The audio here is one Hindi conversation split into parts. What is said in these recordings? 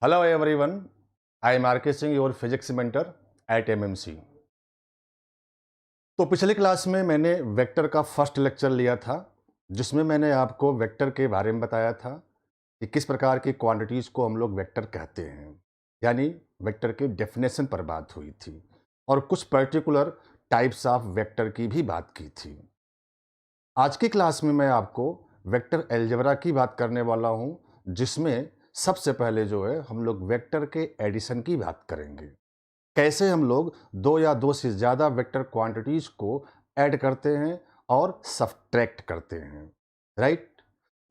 Hello everyone, I am RK Singh, your physics mentor at MMC। तो पिछली क्लास में मैंने वेक्टर का फर्स्ट लेक्चर लिया था, जिसमें मैंने आपको वेक्टर के बारे में बताया था कि किस प्रकार की क्वांटिटीज़ को हम लोग वेक्टर कहते हैं, यानी वेक्टर के डेफिनेशन पर बात हुई थी और कुछ पर्टिकुलर टाइप्स ऑफ वेक्टर की भी बात की थी। आज की क्लास में मैं आपको वेक्टर अलजेब्रा की बात करने वाला हूं, जिसमें सबसे पहले जो है हम लोग वेक्टर के एडिशन की बात करेंगे। कैसे हम लोग दो या दो से ज़्यादा वेक्टर क्वांटिटीज को ऐड करते हैं और सब्ट्रैक्ट करते हैं, राइट।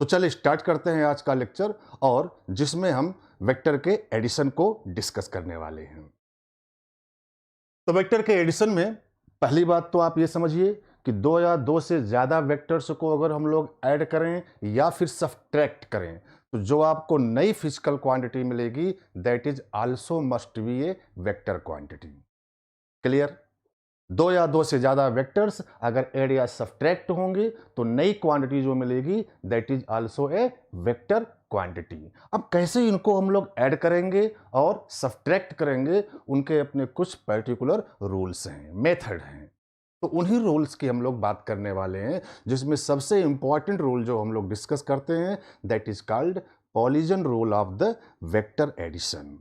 तो चलिए स्टार्ट करते हैं आज का लेक्चर, और जिसमें हम वेक्टर के एडिशन को डिस्कस करने वाले हैं। तो वेक्टर के एडिशन में पहली बात तो आप ये समझिए कि दो या दो से ज़्यादा वेक्टर्स को अगर हम लोग ऐड करें या फिर सब्ट्रैक्ट करें, तो जो आपको नई फिजिकल क्वांटिटी मिलेगी that is also must be A vector quantity. Clear? दो या दो से ज़्यादा वेक्टर्स अगर ऐड या सब्ट्रैक्ट होंगे तो नई क्वांटिटी जो मिलेगी that is also A vector quantity. अब कैसे इनको हम लोग ऐड करेंगे और सब्ट्रैक्ट करेंगे, उनके अपने कुछ पर्टिकुलर रूल्स हैं, मेथड हैं। तो उन्हीं रूल्स की हम लोग बात करने वाले हैं, जिसमें सबसे इंपॉर्टेंट रूल जो हम लोग डिस्कस करते हैं that is called polygon rule of the vector addition.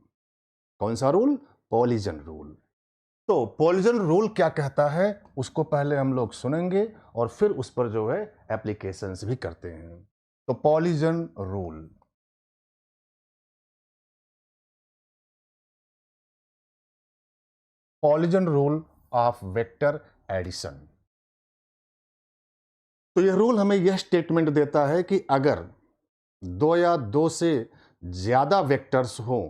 कौन सा रूल? Polygon rule. तो पॉलीजन रूल क्या कहता है उसको पहले हम लोग सुनेंगे और फिर उस पर जो है एप्लीकेशंस भी करते हैं। तो polygon rule, polygon rule of vector addition. तो यह रूल हमें यह स्टेटमेंट देता है कि अगर दो या दो से ज़्यादा वेक्टर्स हों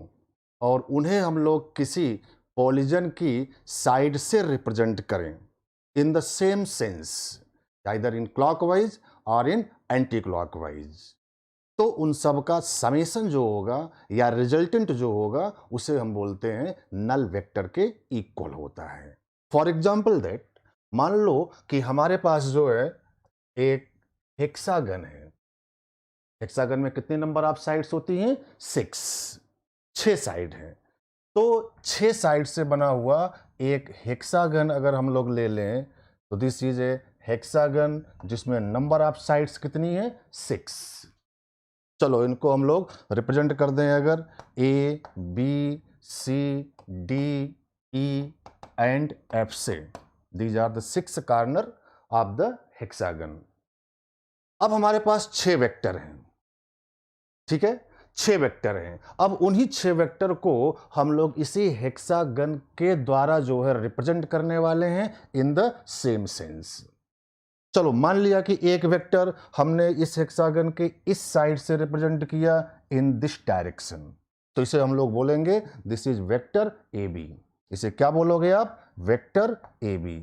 और उन्हें हम लोग किसी पॉलीजन की साइड से रिप्रेजेंट करें इन the same sense, either in clockwise और इन एंटी क्लॉकवाइज, तो उन सब का समेशन जो होगा या रिजल्टेंट जो होगा उसे हम बोलते हैं नल वेक्टर के इक्वल होता है। फॉर एग्जाम्पल दैट, मान लो कि हमारे पास जो है एक हेक्सागन है। हेक्सागन में कितने नंबर ऑफ साइड्स होती हैं? 6, 6 साइड हैं। तो 6 साइड से बना हुआ एक हेक्सागन अगर हम लोग ले लें तो दिस इज ए हेक्सागन जिसमें नंबर ऑफ साइड्स कितनी है? 6। चलो इनको हम लोग रिप्रेजेंट कर दें अगर A B C D E and F से। These are the 6 corner of the hexagon. अब हमारे पास 6 वेक्टर हैं, ठीक है। 6 वेक्टर हैं। अब उन्हीं 6 वेक्टर को हम लोग इसी हेक्सागन के द्वारा जो है रिप्रेजेंट करने वाले हैं इन द सेम सेंस। चलो मान लिया कि एक वेक्टर हमने इस हेक्सागन के इस साइड से रिप्रेजेंट किया इन दिस डायरेक्शन, तो इसे हम लोग बोलेंगे this is vector A B. इसे क्या बोलोगे आप? वेक्टर ए बी,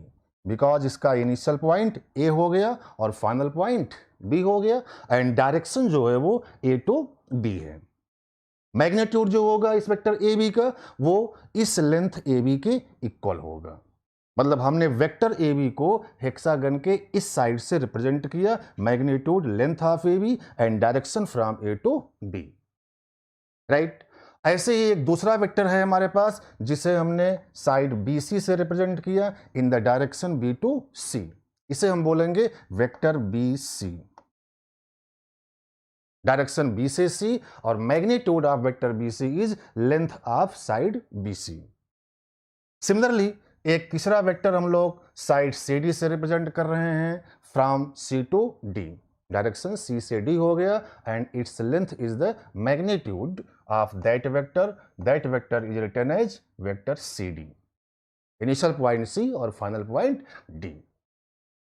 बिकॉज इसका इनिशियल पॉइंट ए हो गया और फाइनल पॉइंट बी हो गया, एंड डायरेक्शन जो है वो ए टू बी है। मैग्नीट्यूड जो होगा इस वेक्टर ए बी का वो इस लेंथ ए बी के इक्वल होगा। मतलब हमने वेक्टर ए बी को हेक्सागन के इस साइड से रिप्रेजेंट किया, magnitude length of A B and direction from A to B, right. ऐसे ही एक दूसरा वेक्टर है हमारे पास जिसे हमने साइड बी सी से रिप्रेजेंट किया in the direction B to C. इसे हम बोलेंगे vector B C, direction B से सी, और magnitude of vector B C is length of side B C. Similarly एक तीसरा वेक्टर हम लोग साइड सी डी से रिप्रेजेंट कर रहे हैं from C to D. Direction C से डी हो गया and its length is the magnitude of that vector is written as vector C D. Initial point सी और फाइनल पॉइंट डी।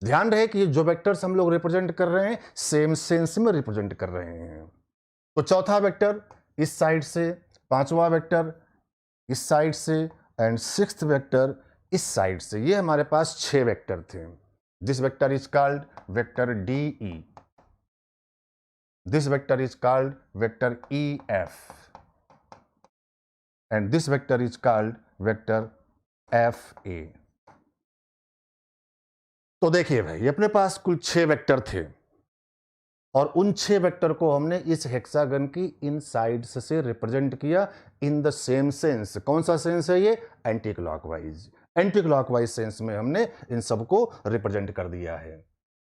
ध्यान रहे कि जो वेक्टर्स हम लोग रिप्रेजेंट कर रहे हैं सेम सेंस में रिप्रेजेंट कर रहे हैं। तो चौथा वेक्टर इस साइड से, पांचवा वेक्टर इस साइड से एंड सिक्स्थ वेक्टर इस साइड से। ये हमारे पास 6 वेक्टर थे। This vector is called vector D E, this vector is called vector E F and this vector is called vector F A. तो देखिए भाई अपने पास कुल 6 वेक्टर थे। और उन 6 वेक्टर को हमने इस हेक्सागन की इन साइड्स से रिप्रेजेंट किया इन द सेम सेंस। कौन सा सेंस है ये? Anti clockwise. Anti clockwise sense में हमने इन सबको रिप्रेजेंट कर दिया है।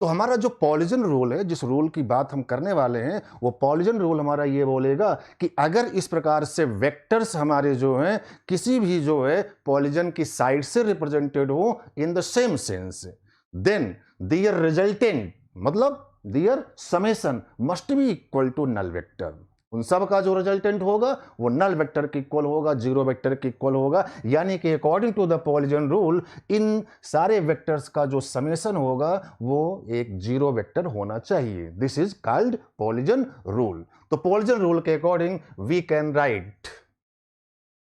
तो हमारा जो पॉलीजन रूल है, जिस रूल की बात हम करने वाले हैं, वो पॉलीजन रूल हमारा ये बोलेगा कि अगर इस प्रकार से वेक्टर्स हमारे जो हैं किसी भी जो है पॉलीजन की साइड से रिप्रेजेंटेड हो in the same sense, then their resultant मतलब their summation must be equal to null vector. उन सब का जो रिजल्टेंट होगा वो नल वेक्टर के इक्वल होगा, जीरो वेक्टर के इक्वल होगा। यानी कि according to the polygon rule इन सारे वेक्टर्स का जो समेशन होगा वो एक जीरो वेक्टर होना चाहिए। This is called polygon rule. तो पॉलीजन रूल के according we can write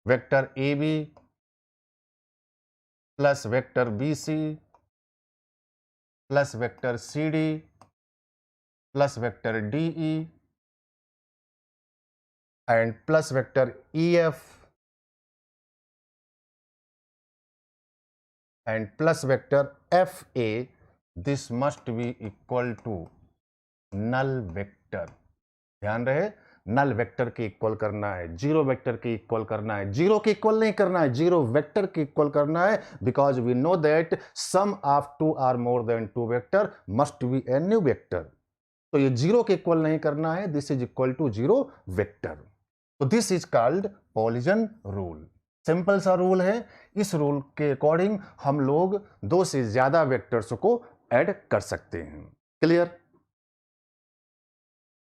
vector A B plus vector B C plus vector C D plus vector D E and plus vector EF and plus vector FA, this must be equal to null vector। ध्यान रहे, नल वेक्टर के इक्वल करना है, जीरो वेक्टर के इक्वल करना है। जीरो के इक्वल नहीं करना है, जीरो वेक्टर के इक्वल करना है, because we know that sum of two or more than two vector must be a new vector. तो ये जीरो के इक्वल नहीं करना है, this is equal to zero vector. तो this is called polygon rule. Simple सा रूल है। इस रूल के अकॉर्डिंग हम लोग दो से ज्यादा वेक्टर्स को ऐड कर सकते हैं। क्लियर?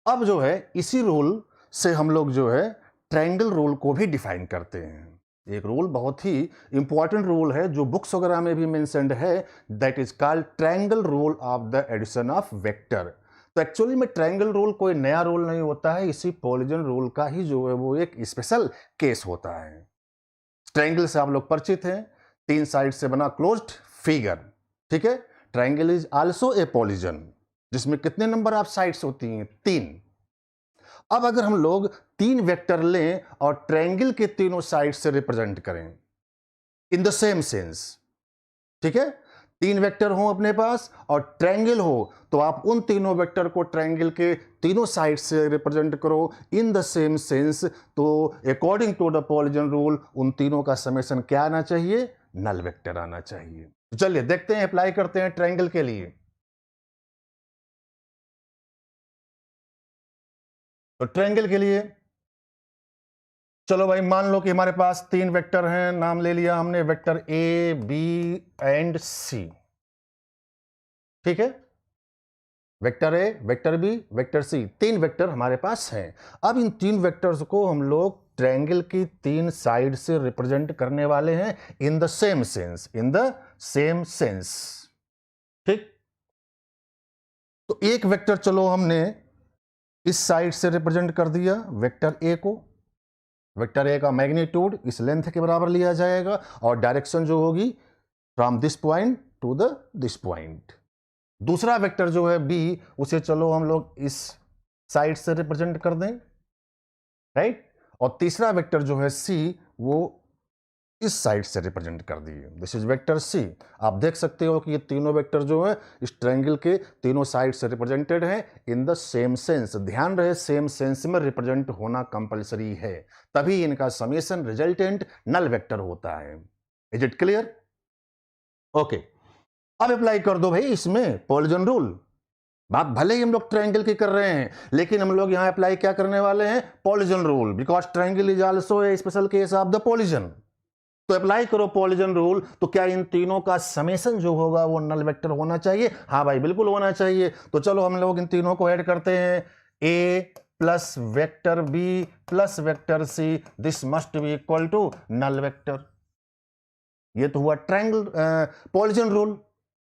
अब जो है इसी रूल से हम लोग जो है ट्रायंगल रूल को भी डिफाइन करते हैं। एक रूल बहुत ही इंपॉर्टेंट रूल है जो बुक्स वगैरह में भी मेंशन्ड है, that is called triangle rule of the addition of vector. तो एक्चुअली में ट्रायंगल रूल कोई नया रूल नहीं होता है, इसी पॉलीजन रूल का ही जो है वो एक स्पेशल केस होता है। ट्रायंगल से आप लोग परिचित हैं, तीन साइड से बना क्लोज्ड फिगर, ठीक है। ट्रायंगल इज आल्सो ए पॉलीजन, जिसमें कितने नंबर ऑफ साइड्स होती हैं? 3। अब अगर हम लोग 3 वेक्टर लें और ट्रायंगल के तीनों साइड से रिप्रेजेंट करें इन द सेम सेंस, ठीक है, 3 वेक्टर हो अपने पास और ट्रायंगल हो, तो आप उन तीनों वेक्टर को ट्रायंगल के तीनों साइड से रिप्रेजेंट करो इन द सेम सेंस। तो according to the polygon rule उन तीनों का समेशन क्या आना चाहिए? नल वेक्टर आना चाहिए। तो चलिए देखते हैं, अप्लाई करते हैं ट्रायंगल के लिए। तो ट्रायंगल के लिए चलो भाई, मान लो कि हमारे पास 3 वेक्टर हैं, नाम ले लिया हमने vector A B and C, ठीक है। Vector A, vector B, vector C, 3 vector हमारे पास हैं। अब इन 3 वेक्टर्स को हम लोग ट्रायंगल की 3 साइड से रिप्रेजेंट करने वाले हैं इन the same sense, in the same sense, ठीक। तो एक वेक्टर चलो हमने इस साइड से रिप्रेजेंट कर दिया वेक्टर ए को। वेक्टर ए का मैग्नीट्यूड इस लेंथ के बराबर लिया जाएगा और डायरेक्शन जो होगी from this point two the this point. दूसरा वेक्टर जो है बी, उसे चलो हम लोग इस साइड से रिप्रेजेंट कर दें, राइट। और तीसरा वेक्टर जो है सी, वो इस साइड से रिप्रेजेंट कर दिए, दिस इज वेक्टर सी। आप देख सकते हो कि ये तीनों वेक्टर जो है इस ट्रायंगल के तीनों साइड से रिप्रेजेंटेड हैं इन द सेम सेंस। ध्यान रहे, सेम सेंस में रिप्रेजेंट होना कंपलसरी है, तभी इनका समेशन रिजल्टेंट नल वेक्टर होता है। Is it clear? ओके, अब अप्लाई कर दो भाई इसमें पॉलीजन रूल। बात भले ही हम लोग ट्रायंगल की कर रहे हैं, लेकिन हम लोग यहां अप्लाई क्या करने वाले हैं? Polygon rule, because triangle is also a special case of the polygon. तो अप्लाई करो पॉलीजन रूल। तो क्या इन तीनों का समेशन जो होगा वो नल वेक्टर होना चाहिए? हाँ भाई, बिल्कुल होना चाहिए। तो चलो हम लोग इन तीनों को ऐड करते हैं, A plus vector B plus vector C, this must be equal to null vector. ये तो हुआ ट्रायंगल पॉलीजन रूल,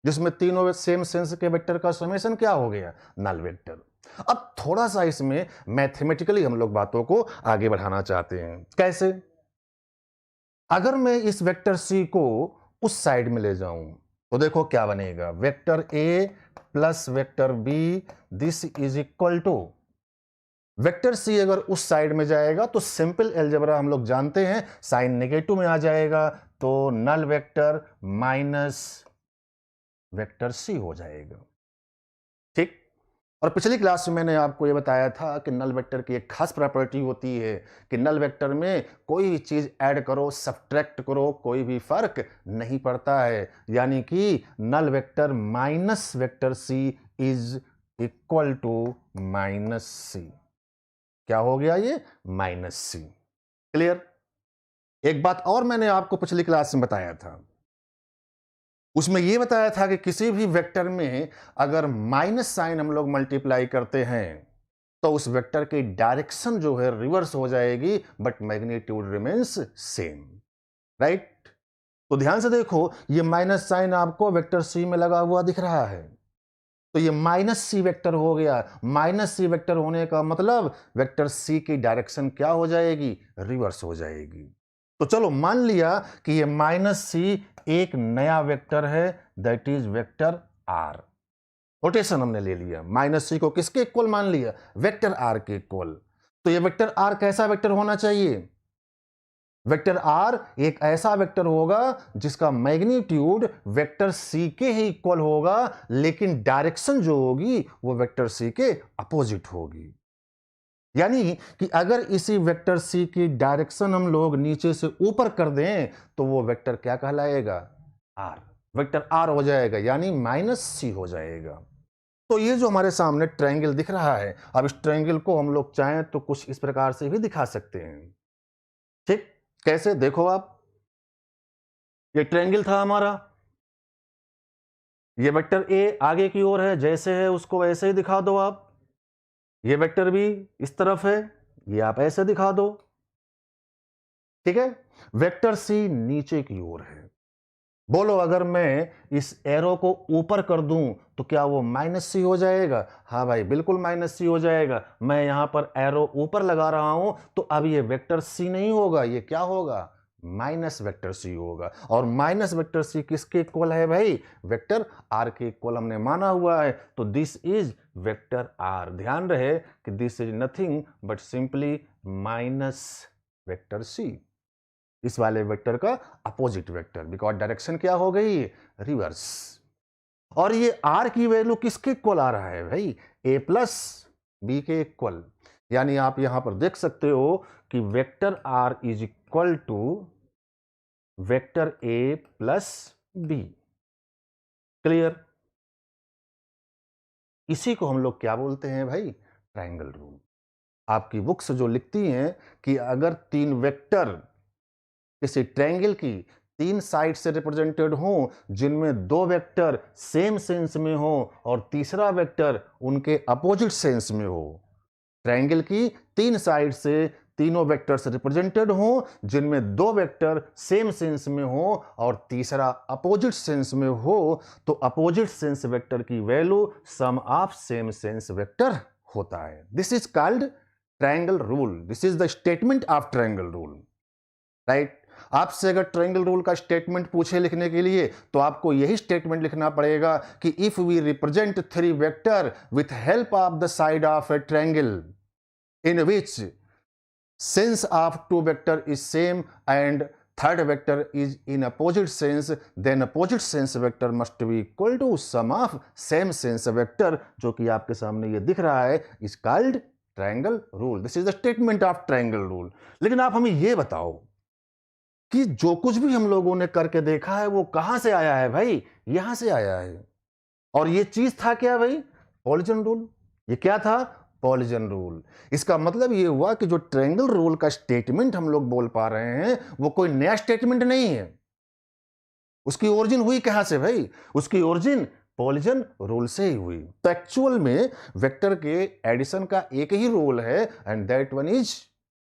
जिसमें तीनों सेम सेंस के वेक्टर का समेशन क्या हो गया? Null vector. अब थोड़ा सा इसमें मैथमेटिकली हम लोग बातों को आगे बढ़ाना चाहते हैं। कैसे? अगर मैं इस वेक्टर सी को उस साइड में ले जाऊं तो देखो क्या बनेगा, vector A plus vector B, this is equal to vector C अगर उस साइड में जाएगा तो सिंपल अलजेब्रा हम लोग जानते हैं, साइन नेगेटिव में आ जाएगा, तो null vector minus vector C हो जाएगा, ठीक। और पिछली क्लास में मैंने आपको ये बताया था कि नल वेक्टर की एक खास प्रॉपर्टी होती है कि नल वेक्टर में कोई भी चीज ऐड करो, सब्ट्रैक्ट करो, कोई भी फर्क नहीं पड़ता है। यानी कि null vector minus vector C is equal to minus C. क्या हो गया ये? Minus C. क्लियर? एक बात और मैंने आपको पिछली क्लास में बताया था, उसमें यह बताया था कि किसी भी वेक्टर में अगर माइनस साइन हम लोग मल्टीप्लाई करते हैं तो उस वेक्टर की डायरेक्शन जो है रिवर्स हो जाएगी, but magnitude remains same. Right? तो ध्यान से देखो, ये माइनस साइन आपको वेक्टर सी में लगा हुआ दिख रहा है, तो ये माइनस सी वेक्टर हो गया। माइनस सी वेक्टर होने का मतलब वेक्टर सी की डायरेक्शन क्या हो जाएगी? रिवर्स हो जाएगी। तो चलो मान लिया कि ये माइनस सी एक नया वेक्टर है, that is vector R. Rotation हमने ले लिया, माइनस सी को किसके इक्वल मान लिया? वेक्टर आर के इक्वल। तो ये वेक्टर आर कैसा वेक्टर होना चाहिए? वेक्टर आर एक ऐसा वेक्टर होगा जिसका मैग्नीट्यूड वेक्टर सी के ही इक्वल होगा, लेकिन डायरेक्शन जो होगी वो वेक्टर सी के अपोजिट होगी। यानी कि अगर इसी वेक्टर सी की डायरेक्शन हम लोग नीचे से ऊपर कर दें तो वो वेक्टर क्या कहलाएगा? आर। वेक्टर आर हो जाएगा, यानी माइनस सी हो जाएगा। तो ये जो हमारे सामने ट्रायंगल दिख रहा है, अब इस ट्रायंगल को हम लोग चाहें तो कुछ इस प्रकार से भी दिखा सकते हैं। ठीक? कैसे? देखो आप, ये ट्रायंगल था हमारा, ये वेक्टर ए आगे की ओर है, जैसे है उसको वैसे ही दिखा दो आप। ये वेक्टर भी इस तरफ है, ये आप ऐसे दिखा दो। ठीक है? वेक्टर सी नीचे की ओर है। बोलो अगर मैं इस एरो को ऊपर कर दूं तो क्या वो माइनस सी हो जाएगा? हाँ भाई, बिल्कुल माइनस सी हो जाएगा। मैं यहां पर एरो ऊपर लगा रहा हूं तो अब ये वेक्टर सी नहीं होगा, ये क्या होगा? माइनस वेक्टर सी होगा। और माइनस वेक्टर सी किसके इक्वल है भाई? वेक्टर आर के इक्वल हमने माना हुआ है, तो दिस इज वेक्टर आर। ध्यान रहे कि this is nothing but simply minus vector C, इस वाले वेक्टर का अपोजिट वेक्टर, बिकॉज डायरेक्शन क्या हो गई? रिवर्स। और ये आर की वैल्यू किसके इक्वल आ रहा है भाई? ए प्लस बी के इक्वल। यानी आप यहां पर देख सकते हो कि vector R is equal to vector A plus B. Clear? इसी को हम लोग क्या बोलते हैं भाई? Triangle rule. आपकी बुक्स जो लिखती हैं कि अगर तीन वेक्टर किसी ट्रायंगल की तीन साइड से रिप्रेजेंटेड हो जिनमें दो वेक्टर सेम सेंस में हो और तीसरा वेक्टर उनके अपोजिट सेंस में हो। ट्रायंगल की तीन साइड से तीनों वेक्टर्स रिप्रेजेंटेड हो जिनमें दो वेक्टर सेम सेंस में हो और तीसरा अपोजिट सेंस में हो, तो अपोजिट सेंस वेक्टर की value sum of same sense vector होता है। This is called triangle rule. This is the statement of triangle rule. Right? आपसे अगर ट्रायंगल रूल का स्टेटमेंट पूछे लिखने के लिए तो आपको यही स्टेटमेंट लिखना पड़ेगा कि if we represent three vector with help of the side of a triangle in which sense of two vector is same and third vector is in opposite sense, then opposite sense vector must be equal to sum of same sense vector, जो कि आपके सामने ये दिख रहा है, is called triangle rule. This is the statement of triangle rule. लेकिन आप हमें ये बताओ कि जो कुछ भी हम लोगों ने करके देखा है वो कहां से आया है भाई? यहां से आया है। और ये चीज था क्या भाई? पॉलीजन रूल। ये क्या था? पॉलीजन रूल। इसका मतलब ये हुआ कि जो ट्रायंगल रूल का स्टेटमेंट हम लोग बोल पा रहे हैं वो कोई नया स्टेटमेंट नहीं है। उसकी ओरिजिन हुई कहां से भाई? उसकी ओरिजिन पॉलीजन रूल से ही हुई। तो एक्चुअल में वेक्टर के एडिशन का एक ही रूल है and that one is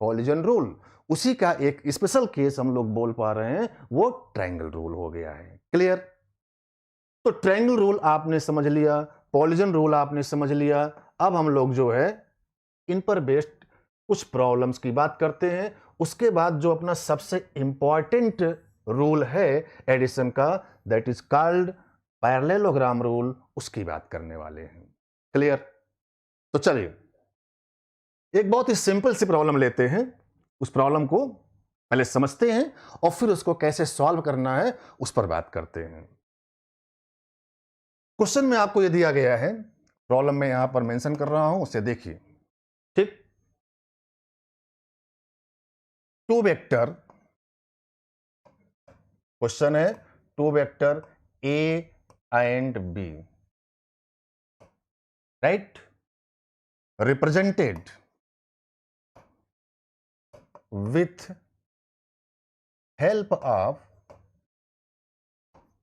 polygon rule. उसी का एक स्पेशल केस हम लोग बोल पा रहे हैं, वो ट्रायंगल रूल हो गया है। क्लियर? तो ट्रायंगल रूल आपने समझ लिया, पॉलीजन रूल आपने समझ लिया। अब हम लोग जो है इन पर बेस्ड कुछ प्रॉब्लम्स की बात करते हैं। उसके बाद जो अपना सबसे इंपॉर्टेंट रूल है एडिशन का, that is called parallelogram rule, उसकी बात करने वाले हैं। क्लियर? तो चलिए एक बहुत ही सिंपल सी प्रॉब्लम लेते हैं, उस प्रॉब्लम को पहले समझते हैं और फिर उसको कैसे सॉल्व करना है उस पर बात करते हैं। क्वेश्चन में आपको यह दिया गया है प्रॉब्लम में यहां पर मेंशन कर रहा हूं, उसे देखिए। ठीक, टू वेक्टर, क्वेश्चन है two vector A and B, right, represented with help of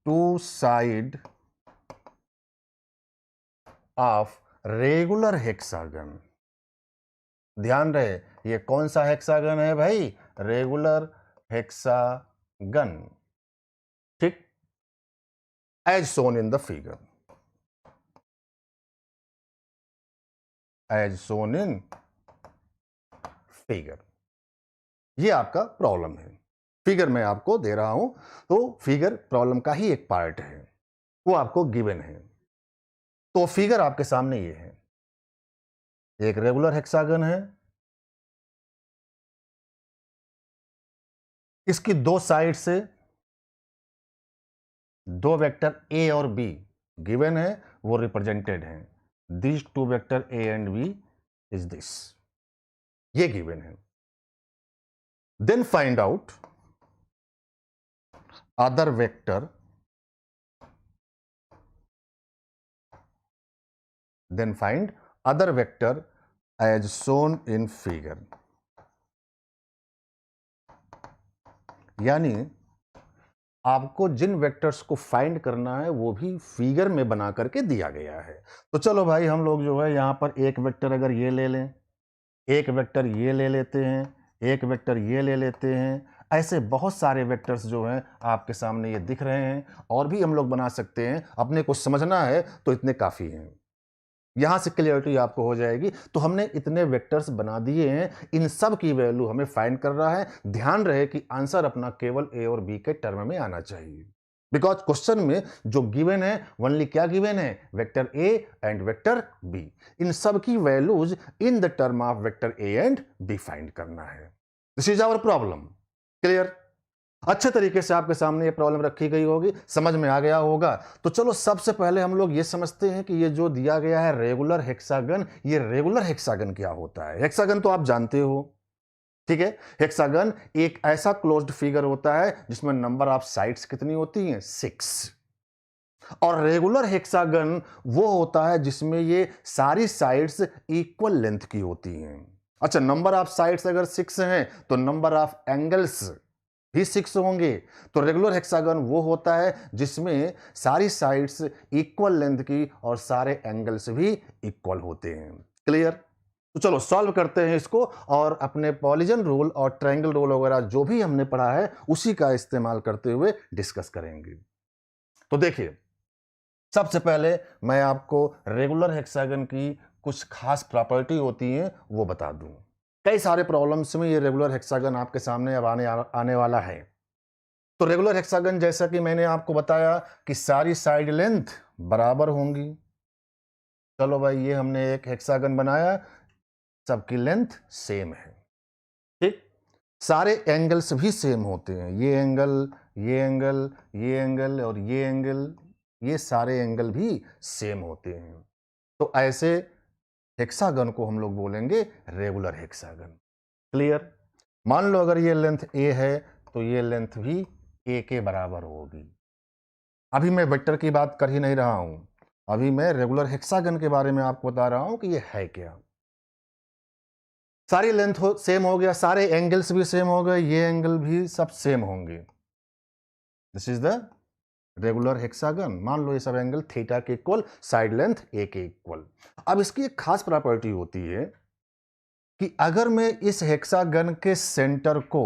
two side of regular hexagon। ध्यान रहे ये कौन सा हेक्सागन है भाई, रेगुलर हेक्सागन। ठीक, as shown in the figure, as shown in figure. ये आपका प्रॉब्लम है, फिगर मैं आपको दे रहा हूं, तो फिगर प्रॉब्लम का ही एक पार्ट है, वो आपको गिवन है। तो फिगर आपके सामने ये है, एक रेगुलर हेक्सागन है, इसकी दो साइड से दो वेक्टर ए और बी गिवन है, वो रिप्रेजेंटेड हैं। This two vector A and B is this, ये गिवन है। Then find out other vector, then find other vector as shown in figure. यानी आपको जिन वेक्टर्स को फाइंड करना है वो भी फिगर में बना करके दिया गया है। तो चलो भाई हम लोग जो है यहां पर एक वेक्टर अगर ये ले लें, एक वेक्टर ये ले लेते हैं, एक वेक्टर ये ले लेते हैं, ऐसे बहुत सारे वेक्टर्स जो हैं आपके सामने ये दिख रहे हैं, और भी हम लोग बना सकते हैं। अपने को समझना है तो इतने काफ़ी हैं, यहां से क्लियरिटी आपको हो जाएगी। तो हमने इतने वेक्टर्स बना दिए हैं, इन सब की वैल्यू हमें फाइंड कर रहा है। ध्यान रहे कि आंसर अपना केवल ए और बी के टर्म में आना चाहिए, बिकॉज क्वेश्चन में जो गिवन है ओनली क्या गिवन है, vector A and vector B. इन सब की values in the term of vector A and B find करना है। This is our problem. Clear? अच्छे तरीके से आपके सामने ये प्रॉब्लम रखी गई होगी, समझ में आ गया होगा। तो चलो सबसे पहले हम लोग ये समझते हैं कि ये जो दिया गया है रेगुलर हेक्सागन, ये रेगुलर हेक्सागन क्या होता है। हेक्सागन तो आप जानते हो, ठीक है। हेक्सागन एक ऐसा क्लोज्ड फिगर होता है जिसमें नंबर ऑफ साइड्स कितनी होती हैं, 6। और रेगुलर हेक्सागन वो होता है जिसमें ये सारी साइड्स इक्वल लेंथ की होती हैं। अच्छा, नंबर ऑफ साइड्स अगर 6 हैं तो नंबर ऑफ एंगल्स भी 6 होंगे। तो रेगुलर हेक्सागन वो होता है जिसमें सारी साइड्स इक्वल लेंथ की और सारे एंगल्स भी इक्वल होते हैं। क्लियर? तो चलो सॉल्व करते हैं इसको, और अपने पॉलीजन रूल और ट्रायंगल रूल वगैरह जो भी हमने पढ़ा है उसी का इस्तेमाल करते हुए डिस्कस करेंगे। तो देखिए, सबसे पहले मैं आपको रेगुलर हेक्सागन की कुछ खास प्रॉपर्टी होती हैं वो बता दूं। कई सारे प्रॉब्लम्स में ये रेगुलर हेक्सागन आपके सामने अब आने वाला है। तो रेगुलर हेक्सागन जैसा कि मैंने आपको बताया कि सारी साइड लेंथ बराबर होंगी। चलो भाई, ये हमने एक हेक्सागन बनाया, सबकी लेंथ सेम है, ठीक। सारे एंगल्स भी सेम होते हैं, ये एंगल, ये एंगल, ये एंगल और ये एंगल, ये सारे एंगल भी सेम होते हैं। तो ऐसे हेक्सागन को हम लोग बोलेंगे रेगुलर हेक्सागन। क्लियर? मान लो अगर ये लेंथ ए है तो ये लेंथ भी ए के बराबर होगी। अभी मैं वेक्टर की बात कर ही नहीं रहा हूं, अभी मैं रेगुलर हेक्सागन के बारे में आपको बता रहा हूं कि ये है क्या। सारी लेंथ सेम हो गया, सारे एंगल्स भी सेम हो गए, ये एंगल भी सब सेम होंगे। This is the regular hexagon. मान लो ये सब एंगल थीटा के इक्वल, साइड लेंथ ए के इक्वल। अब इसकी एक खास प्रॉपर्टी होती है कि अगर मैं इस हेक्सागन के सेंटर को,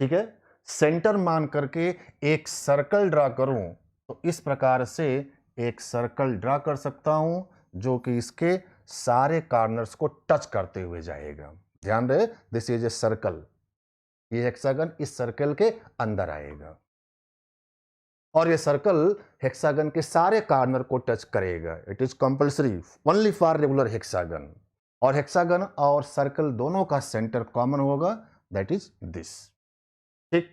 ठीक है, सेंटर मान करके एक सर्कल ड्रा करूं तो इस प्रकार से एक सर्कल ड्रा कर सकता हूं जो कि इसके सारे कॉर्नर्स को टच करते हुए जाएगा। ध्यान रहे, दिस इज ए सर्कल। ये हेक्सागन इस सर्कल के अंदर आएगा और ये सर्कल हेक्सागन के सारे कॉर्नर को टच करेगा। It is compulsory only for regular hexagon. और हेक्सागन और सर्कल दोनों का सेंटर कॉमन होगा, दैट इज दिस, ठीक।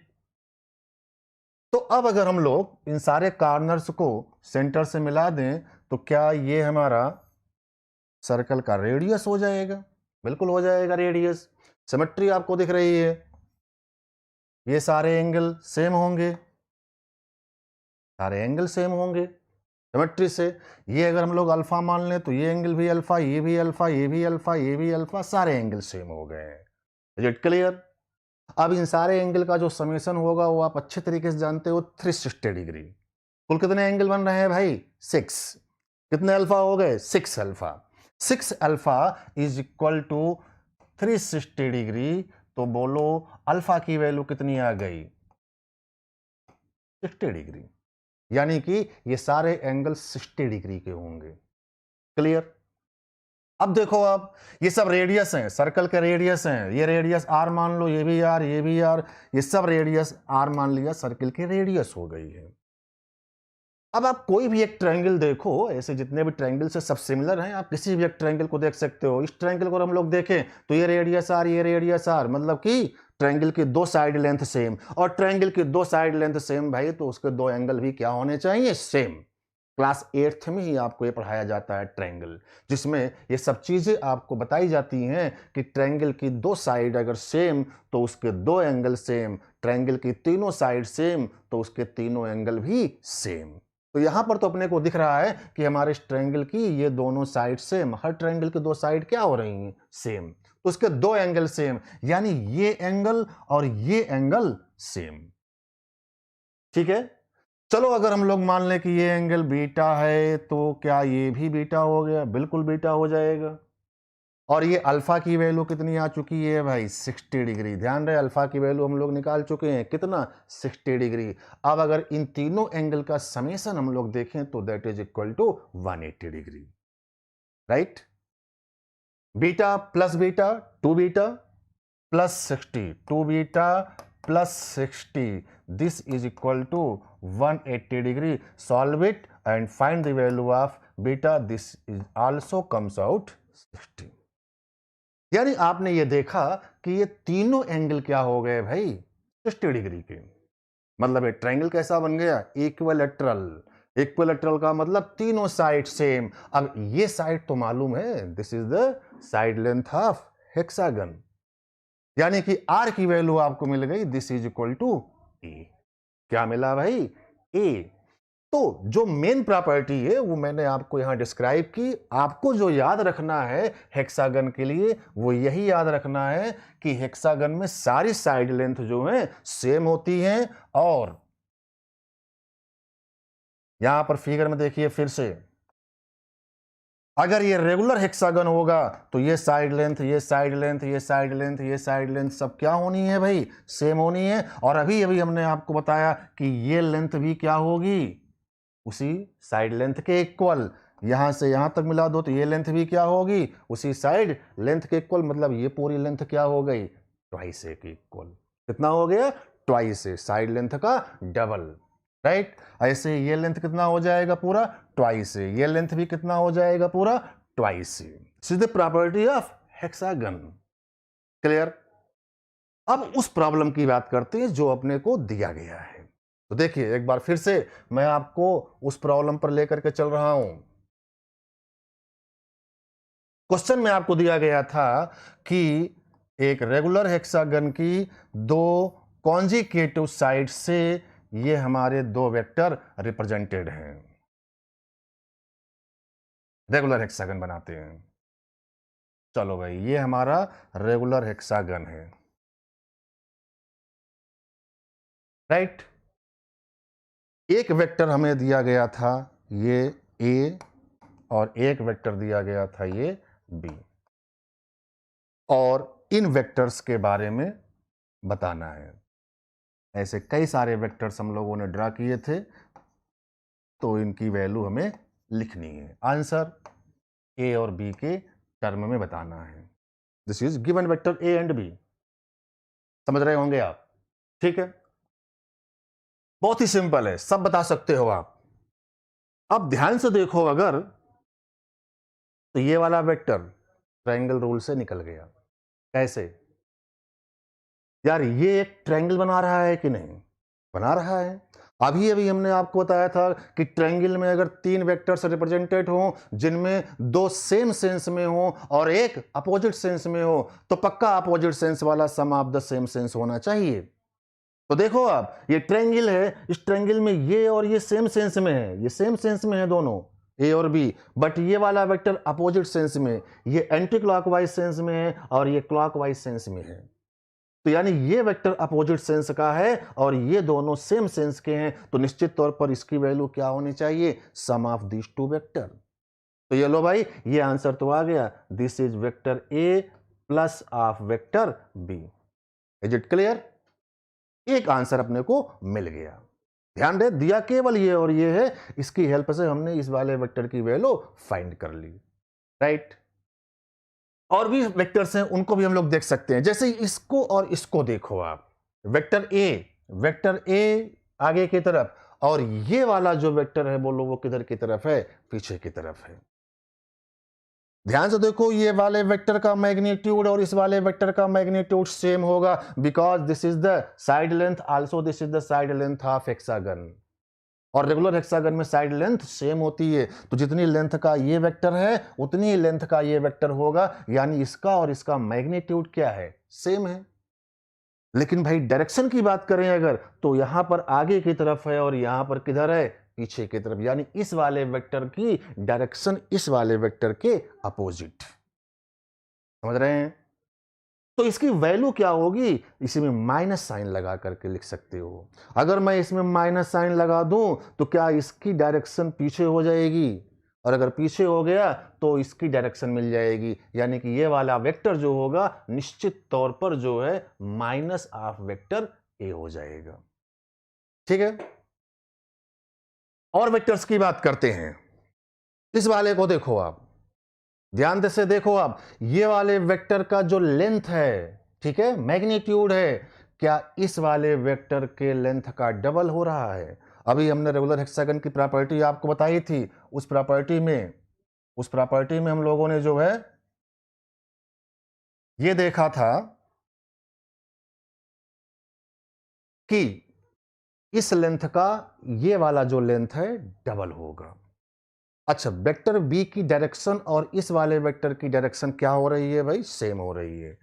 तो अब अगर हम लोग इन सारे कॉर्नर्स को सेंटर से मिला दें तो क्या ये हमारा सर्कल का रेडियस हो जाएगा? बिल्कुल हो जाएगा रेडियस। सिमेट्री आपको दिख रही है, ये सारे एंगल सेम होंगे, सारे एंगल सेम होंगे सिमेट्री से। ये अगर हम लोग अल्फा मान लें तो ये एंगल भी अल्फा, ये भी अल्फा, ये भी अल्फा, ये भी अल्फा, सारे एंगल सेम हो गए हैं। Is it clear? अब इन सारे एंगल का जो समेशन होगा वो आप अच्छे तरीके से जानते हो, 360 डिग्री। कुल कितने एंगल बन रहे हैं भाई? 6। कितने अल्फा हो गए? 6 alpha. 6 alpha is equal to 360 degree. तो बोलो अल्फा की वैल्यू कितनी आ गई? 60 डिग्री। यानी कि ये सारे एंगल 60 डिग्री के होंगे। क्लियर? अब देखो, आप ये सब रेडियस हैं, सर्कल के रेडियस हैं। ये रेडियस आर मान लो, ये भी आर, ये भी आर, ये सब रेडियस आर मान लिया, सर्कल की रेडियस हो गई है। अब आप कोई भी एक ट्रायंगल देखो, ऐसे जितने भी ट्रायंगल से सब सिमिलर हैं, आप किसी भी एक ट्रायंगल को देख सकते हो। इस ट्रायंगल को हम लोग देखें तो ये रेडियस आर, ये रेडियस आर, मतलब कि ट्रायंगल की दो साइड लेंथ सेम। और ट्रायंगल की दो साइड लेंथ सेम भाई, तो उसके दो एंगल भी क्या होने चाहिए? सेम। क्लास 8th में ही आपको ये पढ़ाया जाता है ट्रायंगल, जिसमें ये सब चीजें आपको बताई जाती हैं कि ट्रायंगल की दो साइड अगर सेम तो उसके दो एंगल सेम, ट्रायंगल की तीनों साइड सेम तो उसके तीनों एंगल भी सेम। तो यहां पर तो अपने को दिख रहा है कि हमारे इस ट्रायंगल की ये दोनों साइड सेम, हर ट्रायंगल की दो साइड क्या हो रही हैं? सेम। तो उसके दो एंगल सेम, यानी ये एंगल और ये एंगल सेम। ठीक है, चलो अगर हम लोग मान लें कि ये एंगल बीटा है, तो क्या ये भी बीटा हो गया? बिल्कुल बीटा हो जाएगा। और ये अल्फा की वैल्यू कितनी आ चुकी है भाई? 60 डिग्री। ध्यान रहे, अल्फा की वैल्यू हम लोग निकाल चुके हैं, कितना? 60 डिग्री। अब अगर इन तीनों एंगल का समेशन हम लोग देखें तो that is equal to 180 degree. Right? Beta plus beta, 2 beta plus 60, 2 beta plus 60, this is equal to 180 degree. Solve it and find the value of beta. This is also comes out 60। यानी आपने ये देखा कि ये तीनों एंगल क्या हो गए भाई? 60 डिग्री के। मतलब ये ट्रायंगल कैसा बन गया? इक्विलैटरल। इक्विलैटरल का मतलब तीनों साइड सेम। अब ये साइड तो मालूम है, this is the side length of hexagon, यानी कि आर की वैल्यू आपको मिल गई, दिस इज इक्वल टू ए। क्या मिला भाई? ए। तो जो मेन प्रॉपर्टी है वो मैंने आपको यहां डिस्क्राइब की। आपको जो याद रखना है हेक्सागन के लिए, वो यही याद रखना है कि हेक्सागन में सारी साइड लेंथ जो है सेम होती हैं। और यहां पर फिगर में देखिए फिर से, अगर ये रेगुलर हेक्सागन होगा तो ये साइड लेंथ, ये साइड लेंथ, ये साइड लेंथ, ये साइड लेंथ सब क्या होनी है भाई? सेम होनी है। और अभी अभी हमने आपको बताया कि ये लेंथ भी क्या होगी? उसी साइड लेंथ के इक्वल। यहां से यहां तक मिला दो तो ये लेंथ भी क्या होगी? उसी साइड लेंथ के इक्वल। मतलब ये पूरी लेंथ क्या हो गई? ट्वाइस ए के इक्वल। कितना हो गया? ट्वाइस ए, साइड लेंथ का डबल। राइट? ऐसे ये लेंथ कितना हो जाएगा? पूरा ट्वाइस ए। ये लेंथ भी कितना हो जाएगा? पूरा twice A. This is the property of hexagon. Clear? अब उस प्रॉब्लम की बात करते हैं जो अपने को दिया गया है। तो देखिए एक बार फिर से मैं आपको उस प्रॉब्लम पर लेकर के चल रहा हूं। क्वेश्चन में आपको दिया गया था कि एक रेगुलर हेक्सागन की दो कॉन्जिक्यूटिव साइड से ये हमारे दो वेक्टर रिप्रेजेंटेड हैं, रेगुलर हेक्सागन बनाते हैं। चलो भाई, ये हमारा रेगुलर हेक्सागन है। राइट? एक वेक्टर हमें दिया गया था ये ए, और एक वेक्टर दिया गया था ये बी, और इन वेक्टर्स के बारे में बताना है। ऐसे कई सारे वेक्टर्स हम लोगों ने ड्रा किए थे, तो इनकी वैल्यू हमें लिखनी है। आंसर ए और बी के टर्म में बताना है। This is given vector A and B. समझ रहे होंगे आप? ठीक है, बहुत ही सिंपल है, सब बता सकते हो आप। अब ध्यान से देखो, अगर तो ये वाला वेक्टर ट्रायंगल रूल से निकल गया। कैसे? यार ये एक ट्रायंगल बना रहा है कि नहीं? बना रहा है। अभी अभी हमने आपको बताया था कि ट्रायंगल में अगर 3 वेक्टर्स रिप्रेजेंटेड हों जिनमें 2 सेम सेंस में हो और एक अपोजिट सेंस में हो तो पक्का अपोजिट सेंस वाला सम ऑफ द सेम सेंस होना चाहिए। तो देखो आप, ये ट्रायंगल है, इस ट्रायंगल में ये और ये सेम सेंस में है, ये सेम सेंस में है दोनों ए और बी, बट ये वाला वेक्टर अपोजिट सेंस में, ये एंटी क्लॉकवाइज सेंस में है और ये क्लॉकवाइज सेंस में है। तो यानी ये वेक्टर अपोजिट सेंस का है और ये दोनों सेम सेंस के हैं, तो निश्चित तौर पर इसकी वैल्यू क्या होनी चाहिए, sum of this two vector. तो ये लो भाई, ये आंसर तो आ गया, this is vector A plus of vector B. Is it clear? एक आंसर अपने को मिल गया। ध्यान दे, दिया केवल ये और ये है, इसकी हेल्प से हमने इस वाले वेक्टर की वैल्यू फाइंड कर ली, राइट। और भी वेक्टर्स हैं, उनको भी हम लोग देख सकते हैं। जैसे इसको और इसको देखो आप, वेक्टर ए आगे की तरफ, और ये वाला जो वेक्टर है बोलो वो किधर की तरफ है, पीछे की तरफ है। ध्यान से देखो, ये वाले वेक्टर का मैग्नीट्यूड और इस वाले वेक्टर का मैग्नीट्यूड सेम होगा, because this is the side length, also this is the side length of hexagon. और रेगुलर हेक्सागन में साइड लेंथ सेम होती है, तो जितनी लेंथ का ये वेक्टर है उतनी ही लेंथ का ये वेक्टर होगा, यानी इसका और इसका मैग्नीट्यूड क्या है, सेम है। लेकिन भाई डायरेक्शन की बात करें अगर, तो यहां पर आगे की तरफ है और यहां पर किधर है, पीछे की तरफ, यानी इस वाले वेक्टर की डायरेक्शन इस वाले वेक्टर के अपोजिट। समझ रहे हैं? तो इसकी वैल्यू क्या होगी, इसी में माइनस साइन लगा करके लिख सकते हो। अगर मैं इसमें माइनस साइन लगा दूं तो क्या इसकी डायरेक्शन पीछे हो जाएगी, और अगर पीछे हो गया तो इसकी डायरेक्शन मिल जाएगी, यानी कि ये वाला वेक्टर जो होगा निश्चित तौर पर जो है माइनस ऑफ वेक्टर ए हो जाएगा। ठीक है, और वेक्टर्स की बात करते हैं। इस वाले को देखो आप, ध्यान से देखो आप, ये वाले वेक्टर का जो लेंथ है, ठीक है, मैग्नीट्यूड है, क्या इस वाले वेक्टर के लेंथ का डबल हो रहा है? अभी हमने रेगुलर हेक्सागन की प्रॉपर्टी आपको बताई थी, उस प्रॉपर्टी में हम लोगों ने जो है ये देखा था कि इस लेंथ का ये वाला जो लेंथ है डबल होगा। अच्छा, वेक्टर बी की डायरेक्शन और इस वाले वेक्टर की डायरेक्शन क्या हो रही है भाई, सेम हो रही है,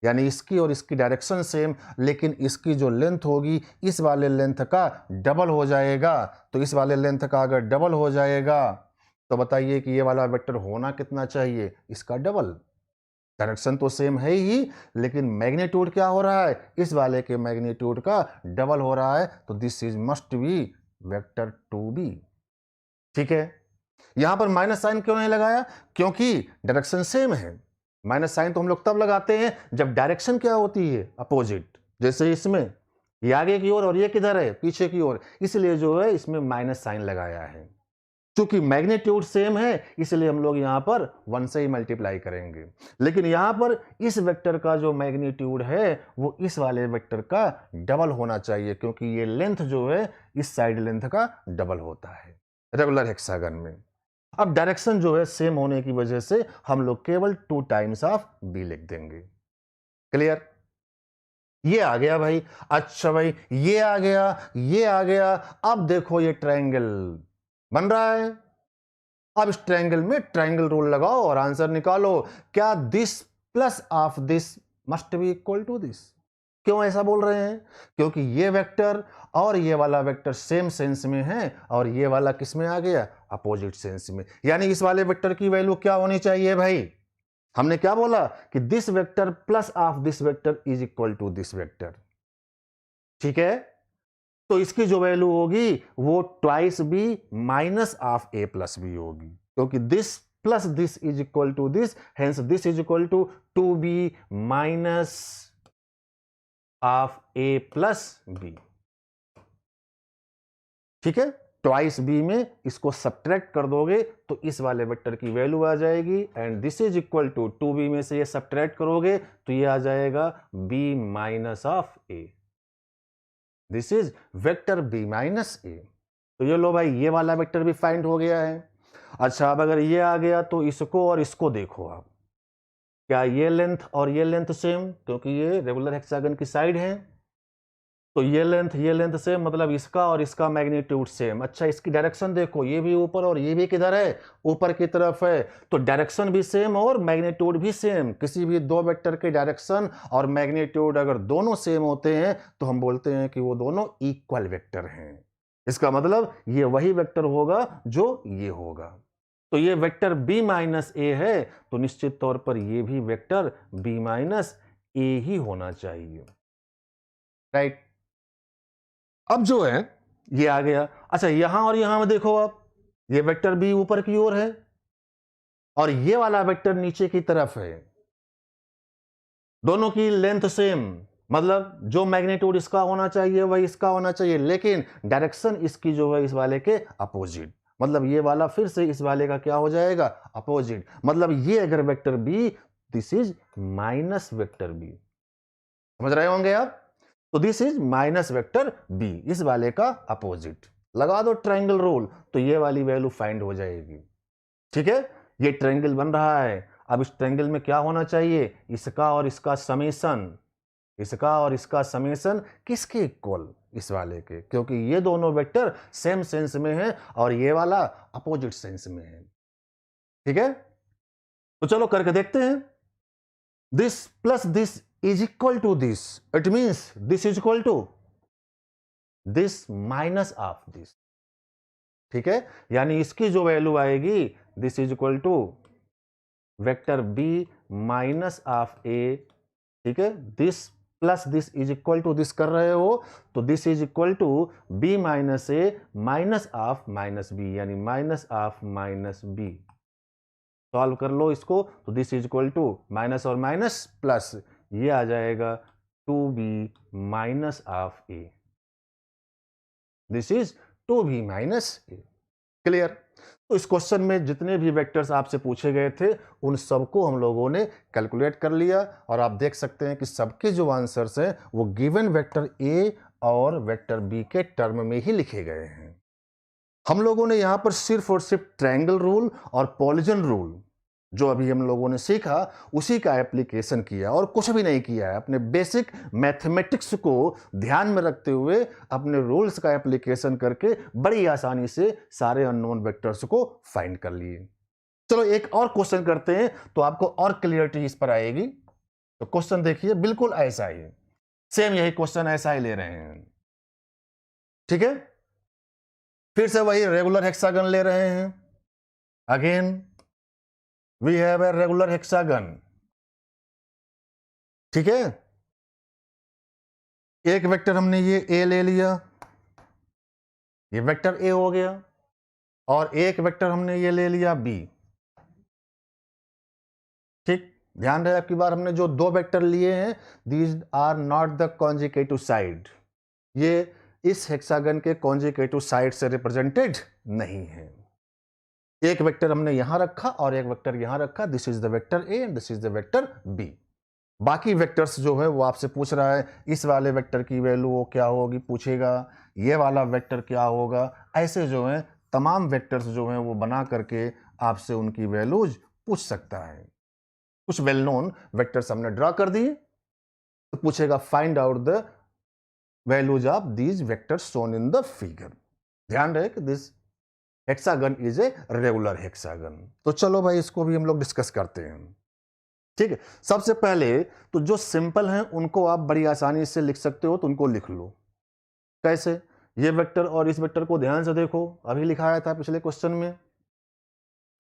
यानी इसकी और इसकी डायरेक्शन सेम, लेकिन इसकी जो लेंथ होगी इस वाले लेंथ का डबल हो जाएगा। तो इस वाले लेंथ का अगर डबल हो जाएगा तो बताइए कि ये वाला वेक्टर होना कितना चाहिए, इसका डबल। डायरेक्शन तो सेम है ही, लेकिन मैग्नीट्यूड क्या हो रहा है, इस वाले के मैग्नीट्यूड का डबल हो रहा है, तो this is must be vector 2b। ठीक है, यहां पर माइनस साइन क्यों नहीं लगाया, क्योंकि डायरेक्शन सेम है। माइनस साइन तो हम लोग तब लगाते हैं जब डायरेक्शन क्या होती है, अपोजिट। जैसे इसमें ये आगे की ओर और ये किधर है, पीछे की ओर, इसलिए जो है इसमें माइनस साइन लगाया है। क्योंकि मैग्नीट्यूड सेम है इसलिए हम लोग यहां पर 1 से ही मल्टीप्लाई करेंगे, लेकिन यहां पर इस वेक्टर का जो मैग्नीट्यूड है वो इस वाले वेक्टर का डबल होना चाहिए, क्योंकि ये लेंथ जो है इस साइड लेंथ का डबल होता है रेगुलर हेक्सागन में। अब डायरेक्शन जो है सेम होने की वजह से हम लोग केवल 2 टाइम्स ऑफ बी लिख देंगे। क्लियर? ये आ गया भाई। अच्छा भाई, ये आ गया, ये आ गया। अब देखो ये ट्रायंगल बन रहा है। अब इस ट्रायंगल में ट्रायंगल रूल लगाओ और आंसर निकालो। क्या this plus of this must be equal to this? क्यों ऐसा बोल रहे हैं? क्योंकि ये वेक्टर और ये वाला वेक्टर सेम सेंस में है और ये वाला किस में आ गया, अपोजिट सेंस में। यानी इस वाले वेक्टर की वैल्यू क्या होनी चाहिए भाई? हमने क्या बोला कि this vector plus of this vector is equal to this vector. ठीक है, तो इसकी जो वैल्यू होगी वो twice B minus of A plus B होगी, क्योंकि this plus this is equal to this, hence this is equal to 2b minus of A plus B. ठीक है, ट्वाइस बी में इसको सब्ट्रैक्ट कर दोगे तो इस वाले वेक्टर की वैल्यू आ जाएगी, and this is equal to 2b में से ये सब्ट्रैक्ट करोगे तो ये आ जाएगा b minus of A. This is vector b minus A. तो ये लो भाई, ये वाला वेक्टर भी फाइंड हो गया है। अच्छा, अब अगर ये आ गया तो इसको और इसको देखो आप, क्या ये लेंथ और ये लेंथ सेम, क्योंकि ये रेगुलर हेक्सागन की साइड है, तो ये लेंथ सेम, मतलब इसका और इसका मैग्नीट्यूड सेम। अच्छा, इसकी डायरेक्शन देखो, ये भी ऊपर और ये भी किधर है, ऊपर की तरफ है, तो डायरेक्शन भी सेम और मैग्नीट्यूड भी सेम। किसी भी दो वेक्टर के डायरेक्शन और मैग्नीट्यूड अगर दोनों सेम होते हैं तो हम बोलते हैं कि वो दोनों इक्वल वेक्टर हैं। इसका मतलब ये वही वेक्टर होगा जो ये होगा। तो ये वेक्टर b माइनस ए है, तो निश्चित तौर पर ये भी वेक्टर b माइनस ए ही होना चाहिए, राइट। अब जो है ये आ गया। अच्छा, यहां और यहां में देखो आप, ये वेक्टर b ऊपर की ओर है और ये वाला वेक्टर नीचे की तरफ है। दोनों की लेंथ सेम, मतलब जो मैग्नीट्यूड इसका होना चाहिए वही इसका होना चाहिए, लेकिन डायरेक्शन इसकी जो है इस वाले के अपोजिट। मतलब ये वाला फिर से इस वाले का क्या हो जाएगा, अपोजिट। मतलब ये अगर vector b, this is minus vector b। समझ रहे होंगे आप? तो this is minus vector b, इस वाले का अपोजिट। लगा दो ट्रायंगल रूल, तो ये वाली वैल्यू फाइंड हो जाएगी। ठीक है, ये ट्रायंगल बन रहा है। अब इस ट्रायंगल में क्या होना चाहिए, इसका और इसका समेशन, इसका और इसका समेशन किसके इक्वल, इस वाले के, क्योंकि ये दोनों वेक्टर सेम सेंस में है और ये वाला अपोजिट सेंस में है। ठीक है, तो चलो करके देखते हैं। This plus this is equal to this, it means this is equal to this minus of this. ठीक है, यानी इसकी जो वैल्यू आएगी, this is equal to vector B minus of A. ठीक है, this plus this is equal to this कर रहे हो, तो this is equal to B minus A minus of minus B, यानी minus of minus B. Solve कर लो इसको, तो this is equal to minus और माइनस प्लस, ये आ जाएगा 2b minus of A. This is 2b minus A. Clear? तो इस क्वेश्चन में जितने भी वेक्टर्स आपसे पूछे गए थे उन सबको हम लोगों ने कैलकुलेट कर लिया, और आप देख सकते हैं कि सबके जो आंसर्स हैं वो गिवन वेक्टर ए और वेक्टर बी के टर्म में ही लिखे गए हैं। हम लोगों ने यहां पर सिर्फ और सिर्फ ट्रायंगल रूल और पॉलीजन रूल जो अभी हम लोगों ने सीखा उसी का एप्लीकेशन किया, और कुछ भी नहीं किया है। अपने बेसिक मैथमेटिक्स को ध्यान में रखते हुए अपने रूल्स का एप्लीकेशन करके बड़ी आसानी से सारे अननोन वेक्टर्स को फाइंड कर लिए। चलो एक और क्वेश्चन करते हैं तो आपको और क्लियरिटी इस पर आएगी। तो क्वेश्चन देखिए, बिल्कुल ऐसा ही सेम, यही क्वेश्चन ऐसा ही ले रहे हैं। ठीक है, फिर से वही रेगुलर हेक्सागन ले रहे हैं। Again we have a regular hexagon. ठीक है, एक वेक्टर हमने ये ए ले लिया, ये वेक्टर ए हो गया, और एक वेक्टर हमने ये ले लिया बी। ठीक, ध्यान रहे आपकी बार, हमने जो दो वेक्टर लिए हैं these are not the consecutive side, ये इस हेक्सागन के कॉन्जिकेटिव साइड से रिप्रेजेंटेड नहीं है। एक वेक्टर हमने यहां रखा और एक वेक्टर यहां रखा, this is the vector A and this is the vector B. बाकी वेक्टर्स जो है वो आपसे पूछ रहा है इस वाले वेक्टर की वैल्यू वो क्या होगी, पूछेगा ये वाला वेक्टर क्या होगा। ऐसे जो है तमाम वेक्टर्स जो हैं वो बना करके आपसे उनकी वैल्यूज पूछ सकता है। कुछ वेल नोन वेक्टर्स हमने ड्रॉ कर दिए, तो पूछेगा find out the values of these vectors shown in the figure. ध्यान रहे कि this hexagon is a regular hexagon. तो चलो भाई इसको भी हम लोग डिस्कस करते हैं। ठीक है, सबसे पहले तो जो सिंपल हैं उनको आप बड़ी आसानी से लिख सकते हो, तो उनको लिख लो। कैसे? ये वेक्टर और इस वेक्टर को ध्यान से देखो, अभी लिखाया था पिछले क्वेश्चन में,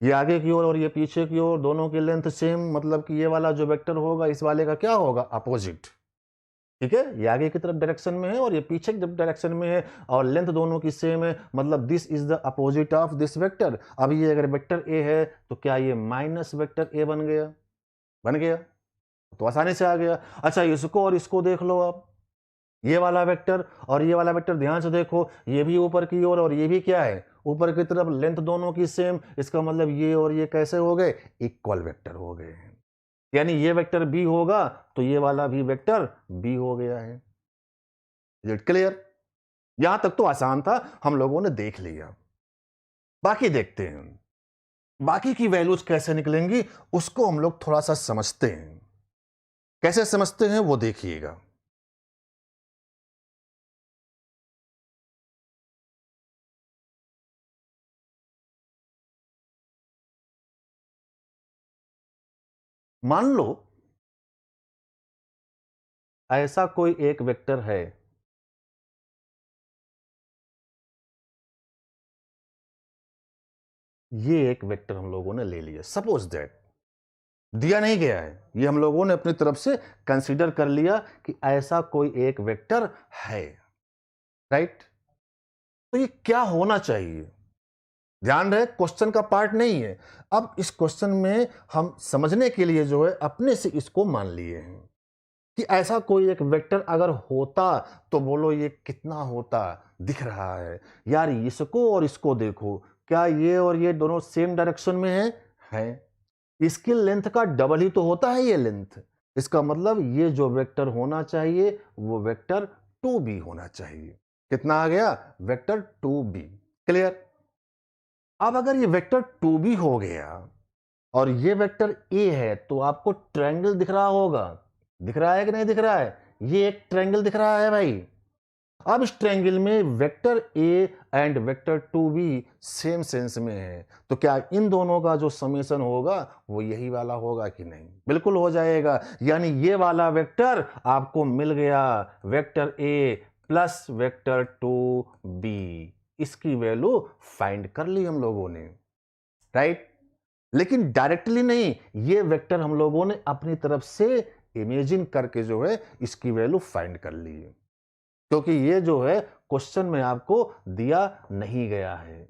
ये आगे की ओर और ये पीछे की ओर, दोनों की लेंथ सेम, मतलब कि ये वाला जो वेक्टर होगा इस वाले का क्या होगा, अपोजिट। ठीक है, ये आगे की तरफ डायरेक्शन में है और ये पीछे की तरफ डायरेक्शन में है, और लेंथ दोनों की सेम है, मतलब this is the opposite of this vector. अब ये अगर वेक्टर ए है तो क्या ये माइनस वेक्टर ए बन गया? बन गया, तो आसानी से आ गया। अच्छा, इसको और इसको देख लो आप, ये वाला वेक्टर और ये वाला वेक्टर ध्यान से देखो, ये भी ऊपर की ओर और ये भी क्या है, ऊपर की तरफ, लेंथ दोनों की सेम, इसका मतलब ये और ये कैसे हो गए, इक्वल वेक्टर हो गए हैं। यानी ये वेक्टर बी होगा तो ये वाला भी वेक्टर बी हो गया है। Is it clear? यहां तक तो आसान था, हम लोगों ने देख लिया। बाकी देखते हैं, बाकी की वैल्यूज कैसे निकलेंगी उसको हम लोग थोड़ा सा समझते हैं। कैसे समझते हैं वो देखिएगा। मान लो ऐसा कोई एक वेक्टर है, ये एक वेक्टर हम लोगों ने ले लिया, सपोज दैट दिया नहीं गया है, ये हम लोगों ने अपनी तरफ से कंसीडर कर लिया कि ऐसा कोई एक वेक्टर है, राइट। तो ये क्या होना चाहिए, ध्यान रहे क्वेश्चन का पार्ट नहीं है। अब इस क्वेश्चन में हम समझने के लिए जो है अपने से इसको मान लिए हैं कि ऐसा कोई एक वेक्टर अगर होता तो बोलो ये कितना होता, दिख रहा है यार, इसको और इसको देखो, क्या ये और ये दोनों सेम डायरेक्शन में है। इसकी लेंथ का डबल ही तो होता है ये लेंथ, इसका मतलब ये जो वेक्टर होना चाहिए वो वेक्टर 2b होना चाहिए। कितना आ गया, वेक्टर 2b। क्लियर। अब अगर ये वेक्टर 2b हो गया और ये वेक्टर a है तो आपको ट्रायंगल दिख रहा होगा, दिख रहा है कि नहीं दिख रहा है, ये एक ट्रायंगल दिख रहा है भाई। अब इस ट्रायंगल में vector a and vector 2b same sense में है, तो क्या इन दोनों का जो समेशन होगा वो यही वाला होगा कि नहीं, बिल्कुल हो जाएगा। यानी ये वाला वेक्टर आपको मिल गया, vector a plus vector 2b, इसकी वैल्यू फाइंड कर ली हम लोगों ने, राइट। लेकिन डायरेक्टली नहीं, ये वेक्टर हम लोगों ने अपनी तरफ से इमेजिन करके जो है इसकी वैल्यू फाइंड कर ली है, क्योंकि ये जो है क्वेश्चन में आपको दिया नहीं गया है।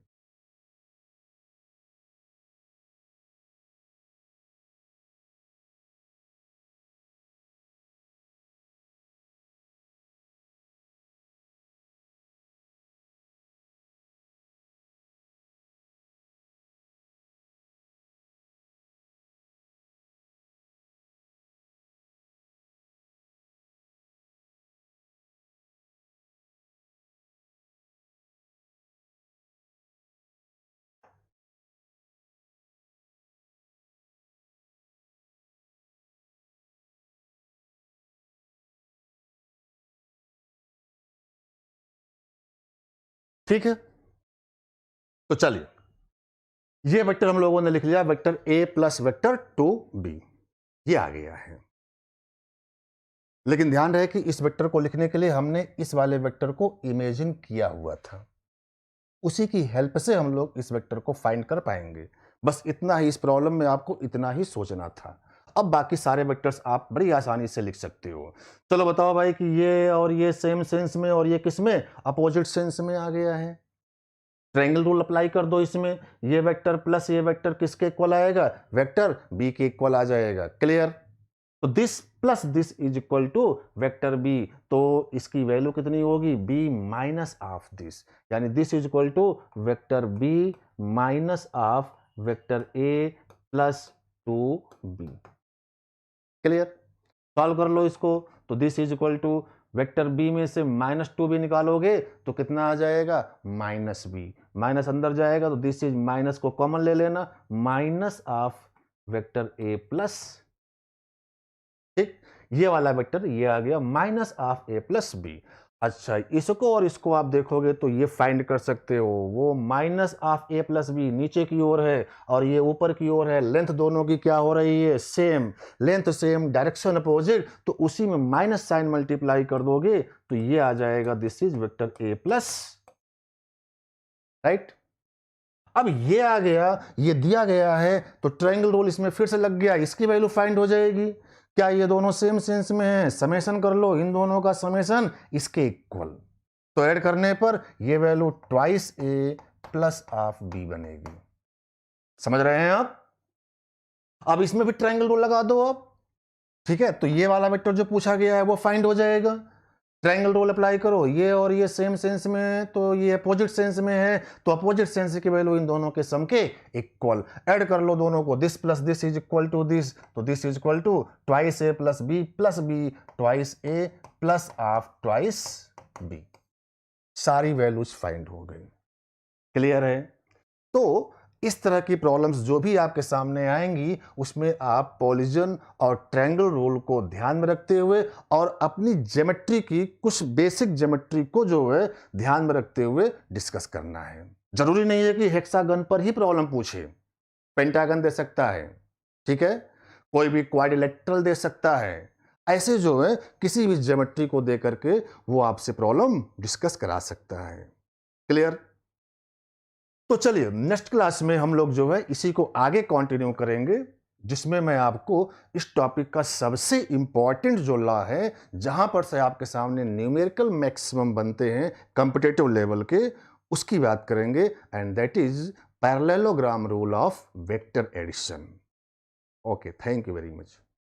ठीक है, तो चलिए ये वेक्टर हम लोगों ने लिख लिया, vector a plus vector 2b, ये आ गया है। लेकिन ध्यान रहे कि इस वेक्टर को लिखने के लिए हमने इस वाले वेक्टर को इमेजिन किया हुआ था, उसी की हेल्प से हम लोग इस वेक्टर को फाइंड कर पाएंगे। बस इतना ही, इस प्रॉब्लम में आपको इतना ही सोचना था। अब बाकी सारे वेक्टर्स आप बड़ी आसानी से लिख सकते हो। चलो बताओ भाई कि ये और ये सेम सेंस में और ये किस में, अपोजिट सेंस में आ गया है। ट्रायंगल रूल अप्लाई कर दो इसमें, ये वेक्टर प्लस ये वेक्टर किसके इक्वल आएगा, वेक्टर बी के इक्वल आ जाएगा। क्लियर। तो this plus this is equal to vector B, तो इसकी वैल्यू कितनी होगी, बी माइनस ऑफ दिस, यानी this is equal to vector B minus of vector A plus 2b। Clear. Solve कर लो इसको, तो this is equal to vector B में से -2b निकालोगे तो कितना आ जाएगा, -b, माइनस अंदर जाएगा तो दिस इज माइनस को कॉमन ले लेना, minus of vector A plus, ठीक, ये वाला वेक्टर ये आ गया minus of A plus B. अच्छा, इसको और इसको आप देखोगे तो ये फाइंड कर सकते हो, वो minus of A plus B नीचे की ओर है और ये ऊपर की ओर है, लेंथ दोनों की क्या हो रही है, same, length same direction opposite, तो उसी में माइनस साइन मल्टीप्लाई कर दोगे तो ये आ जाएगा, this is vector A plus, right. अब ये आ गया, ये दिया गया है तो ट्रायंगल रूल इसमें फिर से लग गया, इसकी वैल्यू फाइंड हो जाएगी। क्या ये दोनों सेम सेंस में है, समेशन कर लो इन दोनों का समेशन इसके इक्वल, तो ऐड करने पर ये value twice A plus of B बनेगी। समझ रहे हैं आप। अब इसमें भी ट्रायंगल रूल लगा दो आप, ठीक है, तो ये वाला वेक्टर जो पूछा गया है वो फाइंड हो जाएगा। ट्रायंगल रूल अप्लाई करो, ये और ये सेम सेंस में है तो ये अपोजिट सेंस में है, तो अपोजिट सेंस की वैल्यू इन दोनों के सम के इक्वल, ऐड कर लो दोनों को, this plus this is equal to this, तो this is equal to twice A plus B twice A plus of twice B. सारी वैल्यूज फाइंड हो गई। क्लियर है। तो इस तरह की प्रॉब्लम्स जो भी आपके सामने आएंगी उसमें आप पॉलीजन और ट्रायंगल रूल को ध्यान में रखते हुए और अपनी ज्योमेट्री की कुछ बेसिक ज्योमेट्री को जो है ध्यान में रखते हुए डिस्कस करना है। जरूरी नहीं है कि हेक्सागन पर ही प्रॉब्लम पूछे, पेंटागन दे सकता है, ठीक है, कोई भी क्वाड्रिलेटरल दे सकता है। ऐसे जो है किसी भी ज्योमेट्री को दे करके वो आपसे प्रॉब्लम डिस्कस करा सकता है। क्लियर? तो चलिए नेक्स्ट क्लास में हम लोग जो है इसी को आगे कंटिन्यू करेंगे, जिसमें मैं आपको इस टॉपिक का सबसे इंपॉर्टेंट जो लॉ है, जहां पर से आपके सामने न्यूमेरिकल मैक्सिमम बनते हैं कॉम्पिटिटिव लेवल के, उसकी बात करेंगे, and that is parallelogram rule of vector addition. Okay, thank you very much.